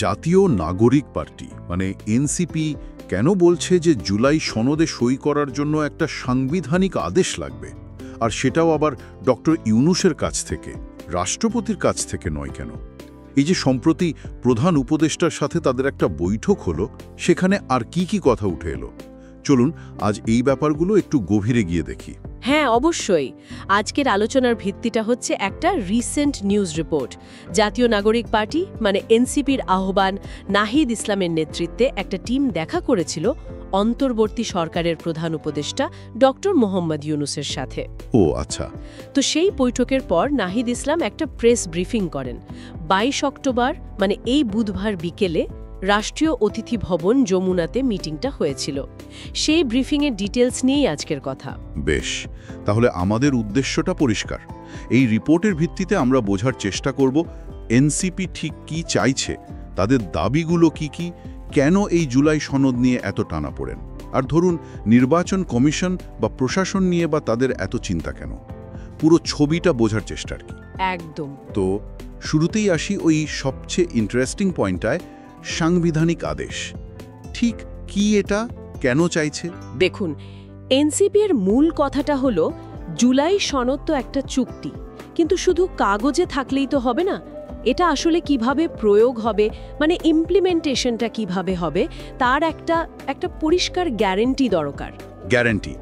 জাতীয় নাগরিক পার্টি মানে এনসিপি কেন বলছে যে জুলাই সনদে সই করার জন্য একটা সাংবিধানিক আদেশ লাগবে, আর সেটাও আবার ডক্টর ইউনূসের কাছ থেকে, রাষ্ট্রপতির কাছ থেকে নয় কেন? এই যে সম্প্রতি প্রধান উপদেষ্টার সাথে তাদের একটা বৈঠক হলো, সেখানে আর কি কথা উঠে এলো? চলুন আজ এই ব্যাপারগুলো একটু গভীরে গিয়ে দেখি। হ্যাঁ, অবশ্যই। আজকের আলোচনার ভিত্তিটা হচ্ছে একটা রিসেন্ট নিউজ রিপোর্ট। জাতীয় নাগরিক পার্টি মানে এনসিপির আহ্বান নাহিদ ইসলামের নেতৃত্বে একটা টিম দেখা করেছিল অন্তর্বর্তী সরকারের প্রধান উপদেষ্টা ডক্টর মোহাম্মদ ইউনূসের সাথে। ও আচ্ছা। তো সেই বৈঠকের পর নাহিদ ইসলাম একটা প্রেস ব্রিফিং করেন। 22 অক্টোবর মানে এই বুধবার বিকেলে রাষ্ট্রীয় অতিথি ভবন যমুনাতে মিটিংটা হয়েছিল। সেই ব্রিফিংয়ের ডিটেলস নিয়েই আজকের কথা। বেশ, তাহলে আমাদের উদ্দেশ্যটা পরিষ্কার। এই রিপোর্টের ভিত্তিতে আমরা বোঝার চেষ্টা করব এনসিপি ঠিক কি চাইছে, তাদের দাবিগুলো কি, কেন এই জুলাই সনদ নিয়ে এত টানাপোড়েন, আর ধরুন নির্বাচন কমিশন বা প্রশাসন নিয়ে বা তাদের এত চিন্তা কেন। পুরো ছবিটা বোঝার চেষ্টা আর কি। একদম। তো শুরুতেই আসি ওই সবচেয়ে ইন্টারেস্টিং পয়েন্টটায়, সাংবিধানিক আদেশ। ঠিক কি এটা, কেন চাইছে? দেখুন, এনসিপির মূল কথাটা হলো জুলাই সনদ তো একটা চুক্তি, কিন্তু শুধু কাগজে থাকলেই তো হবে না। এটা আসলে কিভাবে প্রয়োগ হবে, মানে ইমপ্লিমেন্টেশনটা কিভাবে হবে, তার একটা পরিষ্কার গ্যারান্টি দরকার। গ্যারান্টি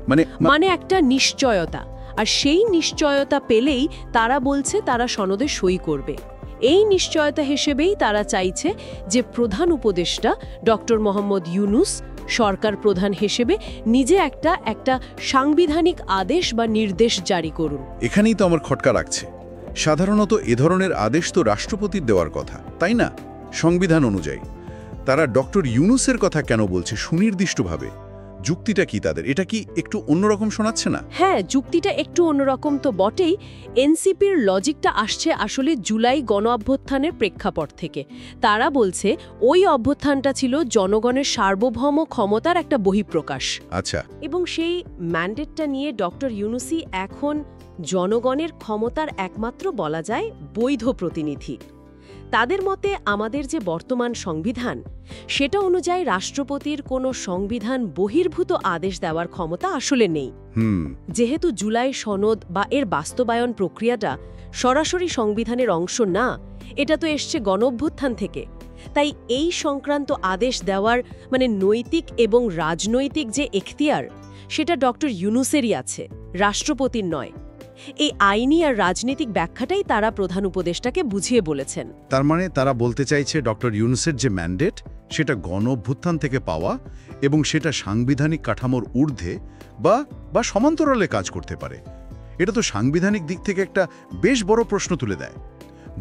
মানে একটা নিশ্চয়তা। আর সেই নিশ্চয়তা পেলেই তারা বলছে তারা সনদে সই করবে। এই নিশ্চয়তা হিসেবেই তারা চাইছে যে প্রধান উপদেষ্টা ডক্টর মোহাম্মদ ইউনূস সরকার প্রধান হিসেবে নিজে একটা সাংবিধানিক আদেশ বা নির্দেশ জারি করুন। এখানেই তো আমার খটকা রাখছে। সাধারণত এ ধরনের আদেশ তো রাষ্ট্রপতির দেওয়ার কথা, তাই না? সংবিধান অনুযায়ী। তারা ডক্টর ইউনূসের কথা কেন বলছে সুনির্দিষ্টভাবে? যুক্তিটা কি তাদের? এটা কি একটু অন্যরকম শোনাচ্ছে না? হ্যাঁ, যুক্তিটা একটু অন্যরকম তো বটেই। এনসিপির লজিকটা আসছে আসলে জুলাই গণ অভ্যুত্থানের প্রেক্ষাপট থেকে। তারা বলছে ওই অভ্যুত্থানটা ছিল জনগণের সার্বভৌম ক্ষমতার একটা বহিঃপ্রকাশ। আচ্ছা। এবং সেই ম্যান্ডেটটা নিয়ে ডক্টর ইউনূসই এখন জনগণের ক্ষমতার একমাত্র বলা যায় বৈধ প্রতিনিধি। তাদের মতে আমাদের যে বর্তমান সংবিধান, সেটা অনুযায়ী রাষ্ট্রপতির কোনো সংবিধান বহির্ভূত আদেশ দেওয়ার ক্ষমতা আসলে নেই। যেহেতু জুলাই সনদ বা এর বাস্তবায়ন প্রক্রিয়াটা সরাসরি সংবিধানের অংশ না, এটা তো এসছে গণঅভ্যুত্থান থেকে। তাই এই সংক্রান্ত আদেশ দেওয়ার মানে নৈতিক এবং রাজনৈতিক যে এখতিয়ার, সেটা ডক্টর ইউনূসেরই আছে, রাষ্ট্রপতির নয়। এই আইনি আর রাজনৈতিক ব্যাখ্যাটাই তারা প্রধান উপদেষ্টাকে বুঝিয়ে বলেছেন। তার মানে তারা বলতে চাইছে ডক্টর ইউনূসের যে ম্যান্ডেট, সেটা গণঅভ্যুত্থান থেকে পাওয়া এবং সেটা সাংবিধানিক কাঠামোর ঊর্ধ্বে বা সমান্তরালে কাজ করতে পারে। এটা তো সাংবিধানিক দিক থেকে একটা বেশ বড় প্রশ্ন তুলে দেয়।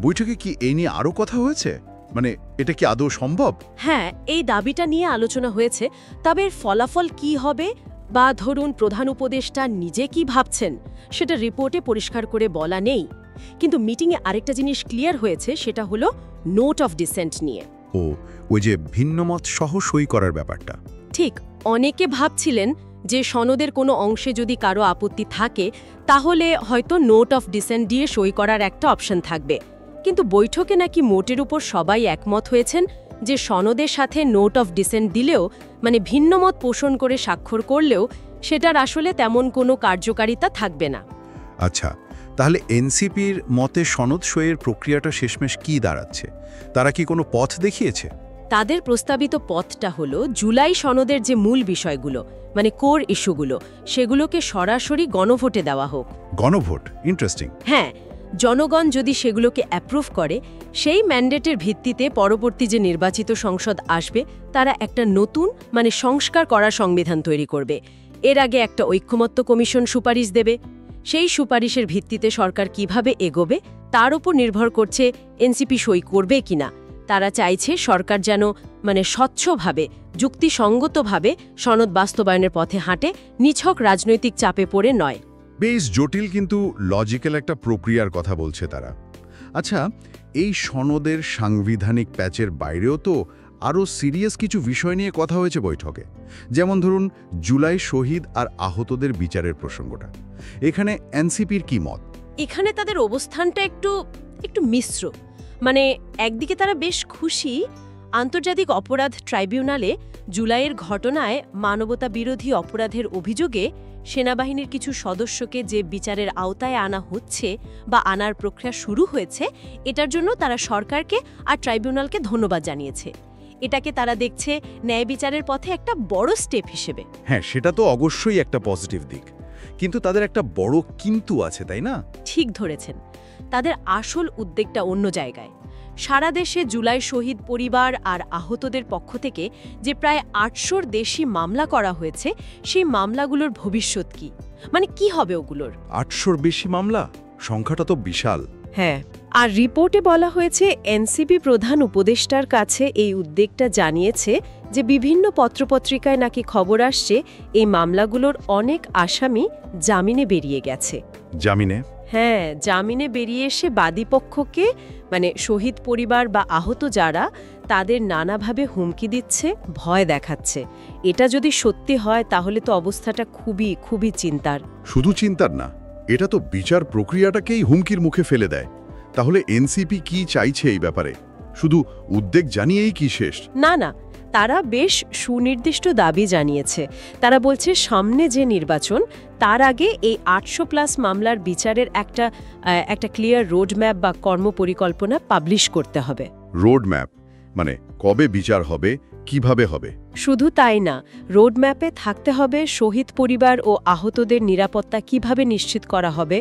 বৈঠকে কি এই নিয়ে আরও কথা হয়েছে? মানে এটা কি আদৌ সম্ভব? হ্যাঁ, এই দাবিটা নিয়ে আলোচনা হয়েছে। তবে এর ফলাফল কি হবে বা ধরুন প্রধান উপদেষ্টা নিজে কি ভাবছেন, সেটা রিপোর্টে পরিষ্কার করে বলা নেই। কিন্তু মিটিংয়ে আরেকটা জিনিস ক্লিয়ার হয়েছে, সেটা হলো নোট অফ ডিসেন্ট নিয়ে। ওই যে ভিন্নমত সহ সই করার ব্যাপারটা। ঠিক, অনেকে ভাবছিলেন যে সনদের কোনো অংশে যদি কারো আপত্তি থাকে, তাহলে হয়তো নোট অফ ডিসেন্ট দিয়ে সই করার একটা অপশন থাকবে। কিন্তু বৈঠকে নাকি মোটের উপর সবাই একমত হয়েছেন যে সনদের সাথে নোট অফ ডিসেন্ট দিলেও, মানে ভিন্নমত পোষণ করে স্বাক্ষর করলেও, সেটার আসলে তেমন কোনো কার্যকারিতা থাকবে না। আচ্ছা, তাহলে এনসিপির মতে সনদ সইয়ের প্রক্রিয়াটা শেষমেশ কি দাঁড়াচ্ছে? তারা কি কোনো পথ দেখিয়েছে? তাদের প্রস্তাবিত পথটা হলো জুলাই সনদের যে মূল বিষয়গুলো, মানে কোর ইস্যুগুলো, সেগুলোকে সরাসরি গণভোটে দেওয়া হোক। গণভোট? ইন্টারেস্টিং। হ্যাঁ, জনগণ যদি সেগুলোকে অ্যাপ্রুভ করে, সেই ম্যান্ডেটের ভিত্তিতে পরবর্তী যে নির্বাচিত সংসদ আসবে, তারা একটা নতুন মানে সংস্কার করা সংবিধান তৈরি করবে। এর আগে একটা ঐকমত্য কমিশন সুপারিশ দেবে। সেই সুপারিশের ভিত্তিতে সরকার কিভাবে এগোবে তার উপর নির্ভর করছে এনসিপি সই করবে কিনা। তারা চাইছে সরকার যেন মানে স্বচ্ছভাবে, যুক্তিসঙ্গতভাবে সনদ বাস্তবায়নের পথে হাঁটে, নিছক রাজনৈতিক চাপে পড়ে নয়। বেশ জটিল কিন্তু লজিক্যাল একটা প্রক্রিয়ার কথা বলছে তারা। আচ্ছা, এই সনদের সাংবিধানিক প্যাচের বাইরেও তো আরও সিরিয়াস কিছু বিষয় নিয়ে কথা হয়েছে বৈঠকে। যেমন ধরুন জুলাই শহীদ আর আহতদের বিচারের প্রসঙ্গটা। এখানে এনসিপির কি মত? এখানে তাদের অবস্থানটা একটু মিশ্র। মানে একদিকে তারা বেশ খুশি, আন্তর্জাতিক অপরাধ ট্রাইব্যুনালে জুলাইয়ের ঘটনায় মানবতা বিরোধী অপরাধের অভিযোগে সেনাবাহিনীর কিছু সদস্যকে যে বিচারের আওতায় আনা হচ্ছে বা আনার প্রক্রিয়া শুরু হয়েছে, এটার জন্য তারা সরকারকে আর ট্রাইব্যুনালকে ধন্যবাদ জানিয়েছে। এটাকে তারা দেখছে ন্যায় বিচারের পথে একটা বড় স্টেপ হিসেবে। হ্যাঁ, সেটা তো অবশ্যই একটা পজিটিভ দিক, কিন্তু তাদের একটা বড় কিন্তু আছে, তাই না? ঠিক ধরেছেন, তাদের আসল উদ্বেগটা অন্য জায়গায়। সারা দেশে জুলাই শহীদ পরিবার আর আহতদের পক্ষ থেকে যে প্রায় ৮০০-র বেশি মামলা করা হয়েছে, সেই মামলাগুলোর ভবিষ্যৎ কি, মানে কি হবে ওগুলোর? ৮০০-র বেশি মামলা, সংখ্যাটা তো বিশাল। হ্যাঁ, আর রিপোর্টে বলা হয়েছে এনসিপি প্রধান উপদেষ্টার কাছে এই উদ্বেগটা জানিয়েছে যে বিভিন্ন পত্রপত্রিকায় নাকি খবর আসছে এই মামলাগুলোর অনেক আসামি জামিনে বেরিয়ে গেছে। জামিনে? হ্যাঁ, জামিনে বেরিয়ে এসে বাদীপক্ষকে, মানে শহীদ পরিবার বা আহত যারা, তাদের নানাভাবে হুমকি দিচ্ছে, ভয় দেখাচ্ছে। এটা যদি সত্যি হয় তাহলে তো অবস্থাটা খুবই খুবই চিন্তার। শুধু চিন্তার না, এটা তো বিচার প্রক্রিয়াটাকেই হুমকির মুখে ফেলে দেয়। তাহলে এনসিপি কি চাইছে এই ব্যাপারে? শুধু উদ্বেগ জানিয়েই কি শেষ? না না, তারা বেশ সুনির্দিষ্ট দাবি জানিয়েছে। তারা বলছে সামনে যে নির্বাচন, তার আগে এই ৮০০+ মামলার বিচারের একটা ক্লিয়ার রোডম্যাপ বা কর্মপরিকল্পনা পাবলিশ করতে হবে। রোডম্যাপ মানে কবে বিচার হবে, কিভাবে হবে? শুধু তাই না, রোডম্যাপে থাকতে হবে শহীদ পরিবার ও আহতদের নিরাপত্তা কিভাবে নিশ্চিত করা হবে,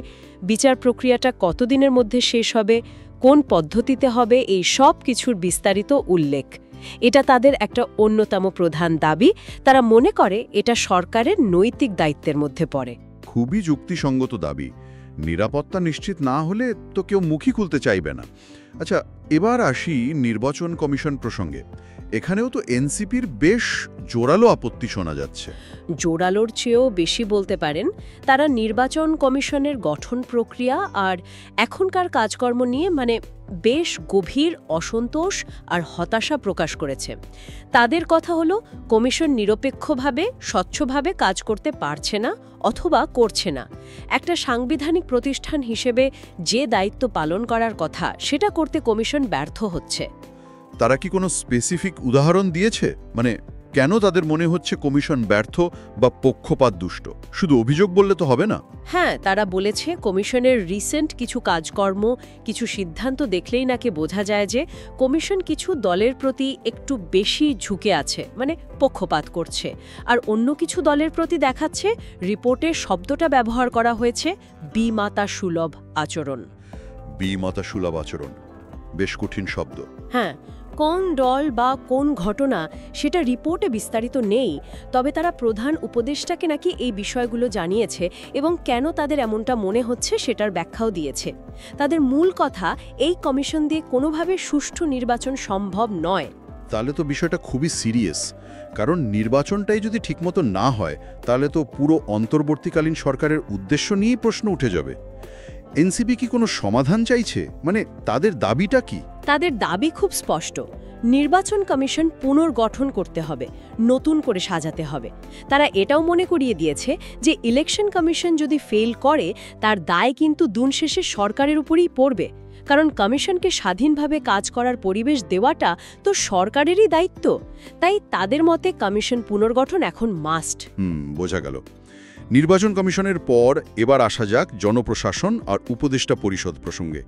বিচার প্রক্রিয়াটা কতদিনের মধ্যে শেষ হবে, কোন পদ্ধতিতে হবে, এই সব কিছুর বিস্তারিত উল্লেখ। এটা তাদের একটা অন্যতম প্রধান দাবি। তারা মনে করে এটা সরকারের নৈতিক দায়িত্বের মধ্যে পড়ে। খুবই যুক্তিসঙ্গত দাবি। নিরাপত্তা নিশ্চিত না হলে তো কেউ মুখই খুলতে চাইবে না। আচ্ছা, এবার আসি নির্বাচন কমিশন প্রসঙ্গে। এখানেও তো এনসিপির বেশ জোরালো আপত্তি শোনা যাচ্ছে। জোরালোর চেয়েও বেশি বলতে পারেন। তারা নির্বাচন কমিশনের গঠন প্রক্রিয়া আর এখনকার কাজকর্ম নিয়ে বেশ গভীর অসন্তোষ আর হতাশা প্রকাশ করেছে। তাদের কথা হলো, কমিশন নিরপেক্ষভাবে, স্বচ্ছভাবে কাজ করতে পারছে না অথবা করছে না। একটা সাংবিধানিক প্রতিষ্ঠান হিসেবে যে দায়িত্ব পালন করার কথা, সেটা করতে কমিশন ব্যর্থ হচ্ছে। তারা কি কোনো স্পেসিফিক উদাহরণ দিয়েছে? মানে কেন তাদের মনে হচ্ছে কমিশন ব্যর্থ বা পক্ষপাত দুষ্ট? শুধু অভিযোগ বললে তো হবে না। হ্যাঁ, তারা বলেছে কমিশনের রিসেন্ট কিছু কাজকর্ম, কিছু সিদ্ধান্ত দেখলেই নাকি বোঝা যায় যে কমিশন কিছু দলের প্রতি একটু বেশি ঝুঁকে আছে, পক্ষপাত করছে। আর অন্য কিছু দলের প্রতি দেখাচ্ছে, রিপোর্টে শব্দটা ব্যবহার করা হয়েছে, বিমাতা সুলভ আচরণ। বিমাতা সুলভ আচরণ, বেশ কঠিন শব্দ। হ্যাঁ, কোন দল বা কোন ঘটনা সেটা রিপোর্টে বিস্তারিত নেই, তবে তারা প্রধান উপদেষ্টাকে নাকি এই বিষয়গুলো জানিয়েছে এবং কেন তাদের এমনটা মনে হচ্ছে সেটার ব্যাখ্যাও দিয়েছে। তাদের মূল কথা, এই কমিশন দিয়ে কোনোভাবে সুষ্ঠু নির্বাচন সম্ভব নয়। তাহলে তো বিষয়টা খুবই সিরিয়াস, কারণ নির্বাচনটাই যদি ঠিকমতো না হয় তাহলে তো পুরো অন্তর্বর্তীকালীন সরকারের উদ্দেশ্য নিয়েই প্রশ্ন উঠে যাবে। এনসিপি কি কোনো সমাধান চাইছে? তাদের দাবিটা কি? তাদের দাবি খুব স্পষ্ট। নির্বাচন কমিশন পুনর্গঠন করতে হবে, নতুন করে সাজাতে হবে। তারা এটাও মনে করিয়ে দিয়েছে যে ইলেকশন কমিশন যদি ফেল করে, তার দায় কিন্তু দিন শেষে সরকারের উপরেই পড়বে, কারণ কমিশনকে স্বাধীনভাবে কাজ করার পরিবেশ দেওয়াটা তো সরকারেরই দায়িত্ব। তাই তাদের মতে কমিশন পুনর্গঠন এখন মাস্ট। বোঝা গেল। নির্বাচন কমিশনের পর এবার আসা যাক জনপ্রশাসন আর উপদেষ্টা পরিষদ প্রসঙ্গে।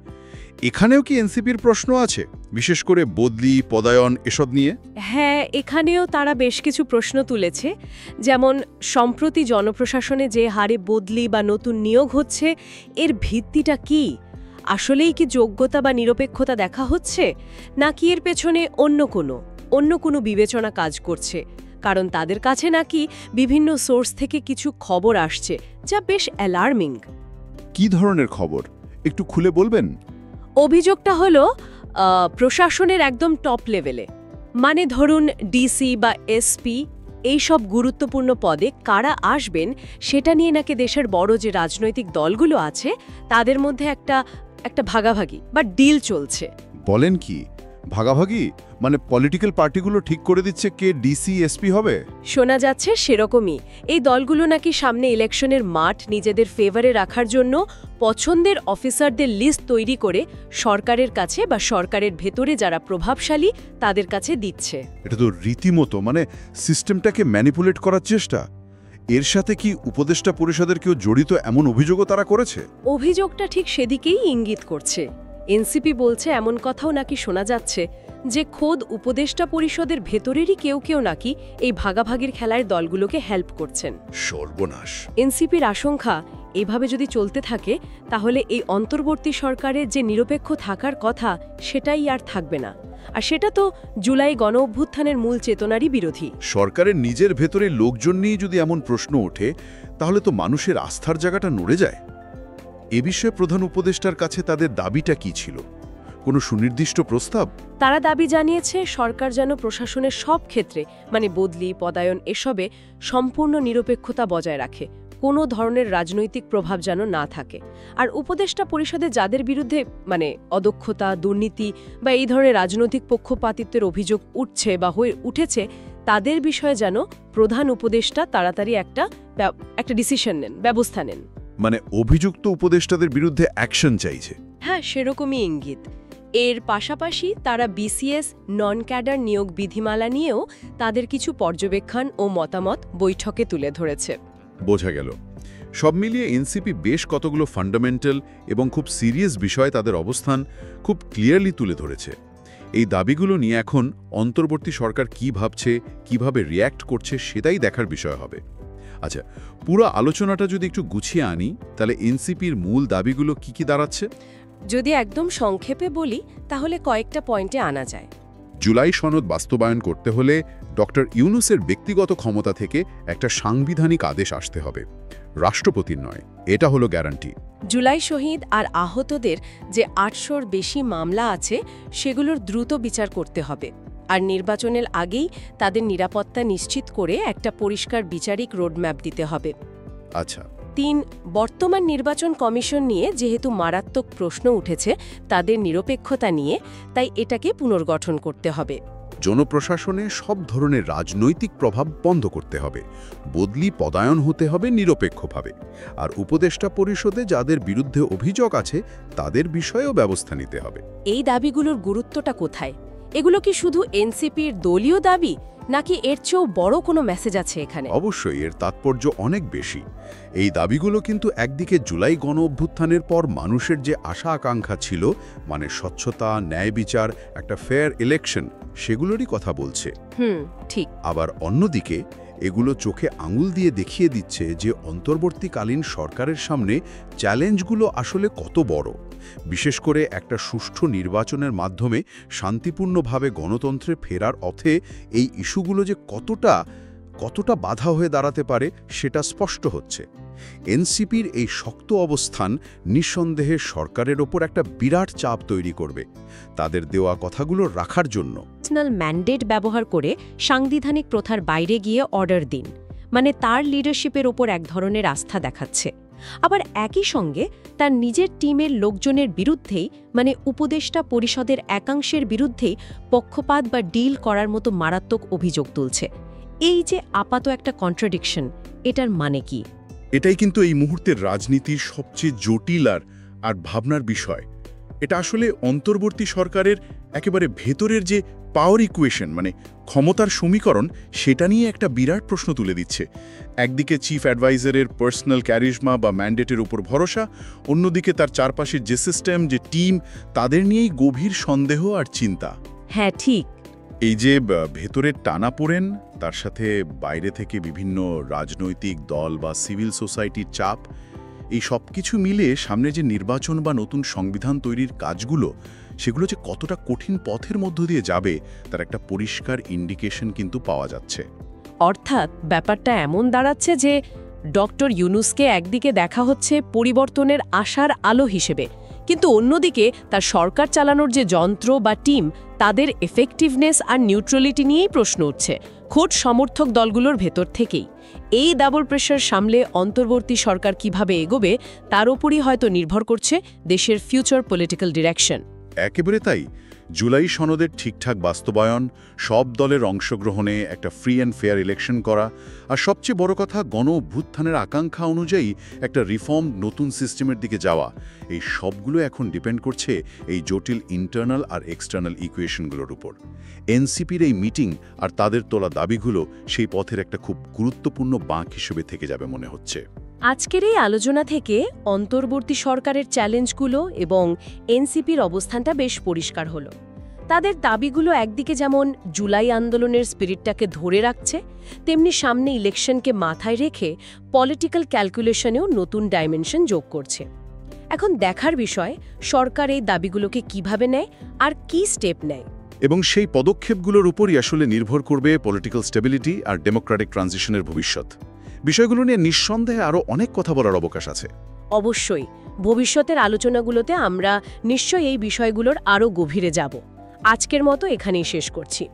এখানেও কি এনসিপির প্রশ্ন আছে, বিশেষ করে বদলি, পদায়ন এসব নিয়ে? হ্যাঁ, এখানেও তারা বেশ কিছু প্রশ্ন তুলেছে। যেমন সম্প্রতি জনপ্রশাসনে যে হারে বদলি বা নতুন নিয়োগ হচ্ছে, এর ভিত্তিটা কি? আসলেই কি যোগ্যতা বা নিরপেক্ষতা দেখা হচ্ছে, নাকি এর পেছনে অন্য কোনো বিবেচনা কাজ করছে? কারণ তাদের কাছে নাকি বিভিন্ন সোর্স থেকে কিছু খবর আসছে যা বেশ অ্যালার্মিং। কি ধরনের খবর, একটু খুলে বলবেন? অভিযোগটা হলো প্রশাসনের একদম টপ লেভেলে, ধরুন ডিসি বা এসপি, এইসব গুরুত্বপূর্ণ পদে কারা আসবেন সেটা নিয়ে নাকি দেশের বড় যে রাজনৈতিক দলগুলো আছে তাদের মধ্যে একটা ভাগাভাগি বা ডিল চলছে। বলেন কি? ভাগাভাগি মানে পলিটিক্যাল পার্টিগুলো ঠিক করে দিচ্ছে কে ডিসি এসপি হবে? শোনা যাচ্ছে সেরকমই। এই দলগুলো নাকি সামনে ইলেকশনের মাঠ নিজেদের ফেভারে রাখার জন্য পছন্দের অফিসারদের লিস্ট তৈরি করে সরকারের কাছে বা সরকারের ভেতরে যারা প্রভাবশালী তাদের কাছে দিচ্ছে। এটা তো রীতিমতো মানে সিস্টেমটাকে ম্যানিপুলেট করার চেষ্টা। এর সাথে কি উপদেষ্টা পরিষদের কেউ জড়িত এমন অভিযোগও তারা করেছে? অভিযোগটা ঠিক সেদিকেই ইঙ্গিত করছে। এনসিপি বলছে এমন কথাও নাকি শোনা যাচ্ছে যে খোদ উপদেষ্টা পরিষদের ভেতরেরই কেউ কেউ নাকি এই ভাগাভাগির খেলায় দলগুলোকে হেল্প করছেন। সর্বনাশ। এনসিপির আশঙ্কা এভাবে যদি চলতে থাকে তাহলে এই অন্তর্বর্তী সরকারের যে নিরপেক্ষ থাকার কথা সেটাই আর থাকবে না। আর সেটা তো জুলাই গণ অভ্যুত্থানের মূল চেতনারই বিরোধী। সরকারের নিজের ভেতরে লোকজন নিয়ে যদি এমন প্রশ্ন ওঠে তাহলে তো মানুষের আস্থার জায়গাটা নড়ে যায়। এ বিষয়ে প্রধান উপদেষ্টার কাছে তাদের দাবিটা কি ছিল? কোনো সুনির্দিষ্ট প্রস্তাব? তারা দাবি জানিয়েছে সরকার যেন প্রশাসনের সব ক্ষেত্রে মানে বদলি, পদায়ন এসবে সম্পূর্ণ নিরপেক্ষতা বজায় রাখে, কোনো ধরনের রাজনৈতিক প্রভাব যেন না থাকে। আর উপদেষ্টা পরিষদে যাদের বিরুদ্ধে মানে অদক্ষতা, দুর্নীতি বা এই ধরনের রাজনৈতিক পক্ষপাতিত্বের অভিযোগ উঠছে বা হয়ে উঠেছে তাদের বিষয়ে যেন প্রধান উপদেষ্টা তাড়াতাড়ি একটা ডিসিশন নেন, ব্যবস্থা নেন। মানে অভিযুক্ত উপদেষ্টাদের বিরুদ্ধে অ্যাকশন চাইছে। হ্যাঁ, সেরকমই ইঙ্গিত। এর পাশাপাশি তারা বিসিএস নন ক্যাডার নিয়োগ বিধিমালা নিয়েও তাদের কিছু পর্যবেক্ষণ ও মতামত বৈঠকে তুলে ধরেছে। বোঝা গেল সব মিলিয়ে এনসিপি বেশ কতগুলো ফান্ডামেন্টাল এবং খুব সিরিয়াস বিষয়ে তাদের অবস্থান খুব ক্লিয়ারলি তুলে ধরেছে। এই দাবিগুলো নিয়ে এখন অন্তর্বর্তী সরকার কি ভাবছে, কিভাবে রিয়্যাক্ট করছে সেটাই দেখার বিষয় হবে। আচ্ছা, পুরো আলোচনাটা যদি একটু গুছিয়ে আনি তাহলে এনসিপির মূল দাবিগুলো কি দাঁড়াচ্ছে? যদি একদম সংক্ষেপে বলি তাহলে কয়েকটা পয়েন্টে আনা যায়। জুলাই সনদ বাস্তবায়ন করতে হলে ডক্টর ইউনূসের ব্যক্তিগত ক্ষমতা থেকে একটা সাংবিধানিক আদেশ আসতে হবে, রাষ্ট্রপতির নয়। এটা হলো গ্যারান্টি। জুলাই শহীদ আর আহতদের যে ৮০০-র বেশি মামলা আছে সেগুলোর দ্রুত বিচার করতে হবে। আর নির্বাচনের আগেই তাদের নিরাপত্তা নিশ্চিত করে একটা পরিষ্কার বিচারিক রোডম্যাপ দিতে হবে। আচ্ছা। ৩. বর্তমান নির্বাচন কমিশন নিয়ে যেহেতু মারাত্মক প্রশ্ন উঠেছে তাদের নিরপেক্ষতা নিয়ে, তাই এটাকে পুনর্গঠন করতে হবে। জনপ্রশাসনে সব ধরনের রাজনৈতিক প্রভাব বন্ধ করতে হবে, বদলি পদায়ন হতে হবে নিরপেক্ষভাবে। আর উপদেষ্টা পরিষদে যাদের বিরুদ্ধে অভিযোগ আছে তাদের বিষয়েও ব্যবস্থা নিতে হবে। এই দাবিগুলোর গুরুত্বটা কোথায়? এগুলো কি শুধু এনসিপির দলীয় দাবি নাকি এর চেয়েও বড় কোনো মেসেজ আছে এখানে? অবশ্যই এর তাৎপর্য অনেক বেশি। এই দাবিগুলো কিন্তু একদিকে জুলাই গণ অভ্যুত্থানের পর মানুষের যে আশা আকাঙ্ক্ষা ছিল, মানে স্বচ্ছতা, ন্যায় বিচার, একটা ফেয়ার ইলেকশন, সেগুলোরই কথা বলছে। ঠিক। আবার অন্যদিকে এগুলো চোখে আঙুল দিয়ে দেখিয়ে দিচ্ছে যে অন্তর্বর্তীকালীন সরকারের সামনে চ্যালেঞ্জগুলো আসলে কত বড়। বিশেষ করে একটা সুষ্ঠু নির্বাচনের মাধ্যমে শান্তিপূর্ণভাবে গণতন্ত্রে ফেরার অর্থে এই ইস্যুগুলো যে কতটা বাধা হয়ে দাঁড়াতে পারে সেটা স্পষ্ট হচ্ছে। এনসিপির এই শক্ত অবস্থান নিঃসন্দেহে সরকারের ওপর একটা বিরাট চাপ তৈরি করবে তাদের দেওয়া কথাগুলো রাখার জন্য। ন্যাশনাল ম্যান্ডেট ব্যবহার করে সাংবিধানিক প্রথার বাইরে গিয়ে অর্ডার দিন, মানে তার লিডারশিপের ওপর এক ধরনের আস্থা দেখাচ্ছে। আবার একই সঙ্গে তার নিজের টিমের লোকজনের বিরুদ্ধেই মানে উপদেষ্টা পরিষদের একাংশের বিরুদ্ধেই পক্ষপাত বা ডিল করার মতো মারাত্মক অভিযোগ তুলছে। এই যে আপাত একটা কন্ট্রাডিকশন, এটার মানে কি? এটাই কিন্তু এই মুহূর্তের রাজনীতির সবচেয়ে জটিল আর ভাবনার বিষয়। এটা আসলে অন্তর্বর্তী সরকারের একেবারে ভেতরের যে পাওয়ার ইকুয়েশন, মানে ক্ষমতার সমীকরণ, সেটা নিয়ে একটা বিরাট প্রশ্ন তুলে দিচ্ছে। একদিকে চিফ অ্যাডভাইজারের পার্সোনাল ক্যারিশমা বা ম্যান্ডেটের উপর ভরসা, অন্যদিকে তার চারপাশের যে সিস্টেম, যে টিম, তাদের নিয়েই গভীর সন্দেহ আর চিন্তা। হ্যাঁ, ঠিক। এই যে ভেতরের টানাপোড়েন, তার সাথে বাইরে থেকে বিভিন্ন রাজনৈতিক দল বা সিভিল সোসাইটির চাপ, এই সব কিছু মিলে সামনে যে নির্বাচন বা নতুন সংবিধান তৈরির কাজগুলো, সেগুলো যে কতটা কঠিন পথের মধ্য দিয়ে যাবে তার একটা পরিষ্কার ইন্ডিকেশন কিন্তু পাওয়া যাচ্ছে। অর্থাৎ ব্যাপারটা এমন দাঁড়াচ্ছে যে ডক্টর ইউনূসকে একদিকে দেখা হচ্ছে পরিবর্তনের আশার আলো হিসেবে, কিন্তু অন্যদিকে তার সরকার চালানোর যে যন্ত্র বা টিম, তাদের এফেক্টিভনেস আর নিউট্রালিটি নিয়েই প্রশ্ন উঠছে খোদ সমর্থক দলগুলোর ভেতর থেকেই। এই ডাবল প্রেশার সামলে অন্তর্বর্তী সরকার কিভাবে এগোবে তার উপরই হয়তো নির্ভর করছে দেশের ফিউচার পলিটিক্যাল ডিরেকশন। একেবারে তাই। জুলাই সনদের ঠিকঠাক বাস্তবায়ন, সব দলের অংশগ্রহণে একটা ফ্রি অ্যান্ড ফেয়ার ইলেকশন করা, আর সবচেয়ে বড় কথা গণ অভ্যুত্থানের আকাঙ্ক্ষা অনুযায়ী একটা রিফর্ম নতুন সিস্টেমের দিকে যাওয়া, এই সবগুলো এখন ডিপেন্ড করছে এই জটিল ইন্টারনাল আর এক্সটার্নাল ইকুয়েশনগুলোর উপর। এনসিপির এই মিটিং আর তাদের তোলা দাবিগুলো সেই পথের একটা খুব গুরুত্বপূর্ণ বাঁক হিসেবে থেকে যাবে মনে হচ্ছে। আজকের এই আলোচনা থেকে অন্তর্বর্তী সরকারের চ্যালেঞ্জগুলো এবং এনসিপির অবস্থানটা বেশ পরিষ্কার হলো। তাদের দাবিগুলো একদিকে যেমন জুলাই আন্দোলনের স্পিরিটটাকে ধরে রাখছে, তেমনি সামনে ইলেকশনকে মাথায় রেখে পলিটিক্যাল ক্যালকুলেশনেও নতুন ডাইমেনশন যোগ করছে। এখন দেখার বিষয় সরকার এই দাবিগুলোকে কিভাবে নেয় আর কি স্টেপ নেয়। এবং সেই পদক্ষেপগুলোর উপরই আসলে নির্ভর করবে পলিটিক্যাল স্টেবিলিটি আর ডেমোক্রেটিক ট্রানজিশনের ভবিষ্যৎ। বিষয়গুলো নিয়ে নিঃসন্দেহে আরও অনেক কথা বলার অবকাশ আছে। অবশ্যই ভবিষ্যতের আলোচনাগুলোতে আমরা নিশ্চয়ই এই বিষয়গুলোর আরও গভীরে যাব। আজকের মতো এখানেই শেষ করছি।